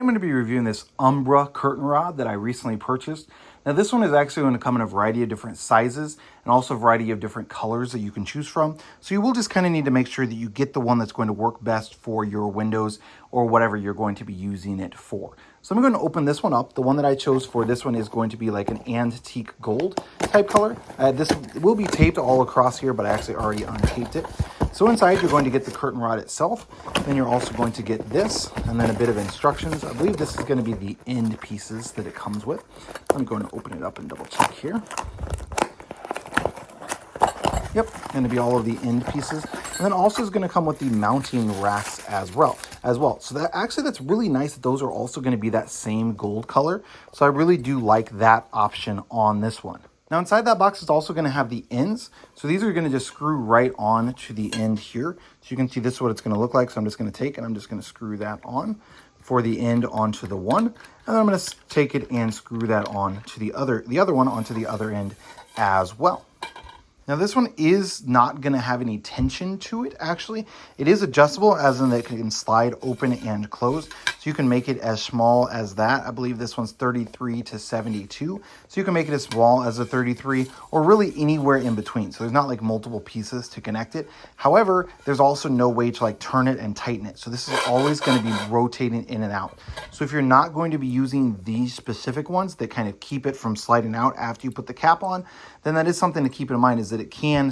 I'm going to be reviewing this Umbra curtain rod that I recently purchased. Now this one is actually going to come in a variety of different sizes and also a variety of different colors that you can choose from. So you will just kind of need to make sure that you get the one that's going to work best for your windows or whatever you're going to be using it for. So I'm going to open this one up. The one that I chose for this one is going to be like an antique gold type color. This will be taped all across here, but I actually already untaped it. So inside you're going to get the curtain rod itself. Then you're also going to get this and then a bit of instructions. I believe this is going to be the end pieces that it comes with. I'm going to open it up and double check here. Yep, going to be all of the end pieces. And then also is going to come with the mounting racks as well. So that's really nice that those are also going to be that same gold color. So I really do like that option on this one. Now inside that box is also going to have the ends. So these are going to just screw right on to the end here. So you can see this is what it's going to look like. So I'm just going to take and I'm just going to screw that on for the end onto the one. And then I'm going to take it and screw that on to the other one onto the other end as well. Now this one is not going to have any tension to it, actually. It is adjustable, as in that it can slide open and close. So you can make it as small as that. I believe this one's 33 to 72. So you can make it as small as a 33 or really anywhere in between. So there's not like multiple pieces to connect it. However, there's also no way to like turn it and tighten it. So this is always going to be rotating in and out. So if you're not going to be using these specific ones that kind of keep it from sliding out after you put the cap on, then that is something to keep in mind, is that it can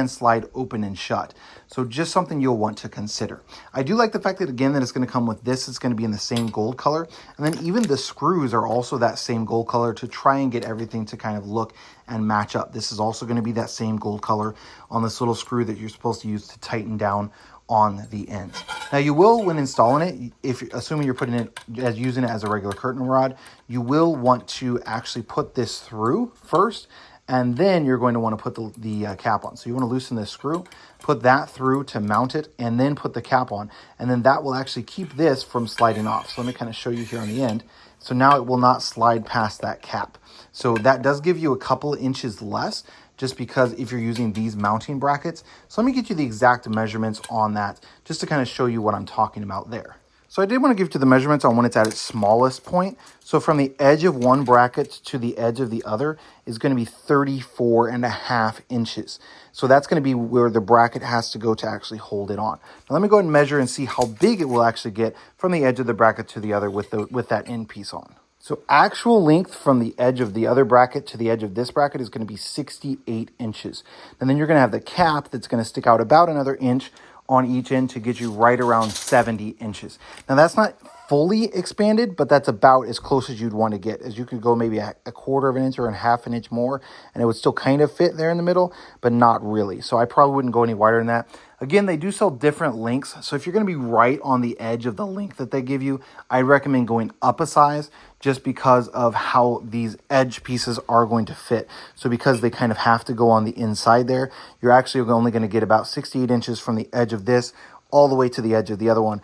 slide open and shut. So just something you'll want to consider. I do like the fact that, again, that it's going to come with this. It's going to be in the same gold color. And then even the screws are also that same gold color to try and get everything to kind of look and match up. This is also going to be that same gold color on this little screw that you're supposed to use to tighten down on the ends. Now you will, when installing it, assuming you're putting it as using it as a regular curtain rod, you will want to actually put this through first, and then you're going to want to put the cap on. So you want to loosen this screw, put that through to mount it, and then put the cap on. And then that will actually keep this from sliding off. So let me kind of show you here on the end. So now it will not slide past that cap. So that does give you a couple inches less, just because if you're using these mounting brackets. So let me get you the exact measurements on that, just to kind of show you what I'm talking about there. So I did want to give you the measurements on when it's at its smallest point. So from the edge of one bracket to the edge of the other is going to be 34.5 inches. So that's going to be where the bracket has to go to actually hold it on. Now let me go ahead and measure and see how big it will actually get from the edge of the bracket to the other with that end piece on. So actual length from the edge of the other bracket to the edge of this bracket is going to be 68 inches. And then you're going to have the cap that's going to stick out about another inch on each end to get you right around 70 inches. Now that's not fully expanded, but that's about as close as you'd want to get, as you could go maybe a quarter of an inch or a half an inch more, and it would still kind of fit there in the middle, but not really. So I probably wouldn't go any wider than that. Again, they do sell different lengths. So if you're going to be right on the edge of the length that they give you, I recommend going up a size, just because of how these edge pieces are going to fit. So because they kind of have to go on the inside there, you're actually only going to get about 68 inches from the edge of this all the way to the edge of the other one,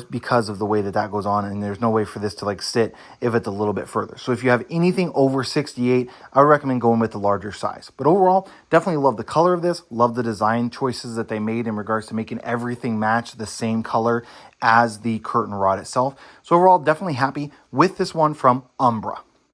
because of the way that goes on, and there's no way for this to like sit if it's a little bit further. So if you have anything over 68, I would recommend going with the larger size. But overall, definitely love the color of this, love the design choices that they made in regards to making everything match the same color as the curtain rod itself. So overall, definitely happy with this one from Umbra.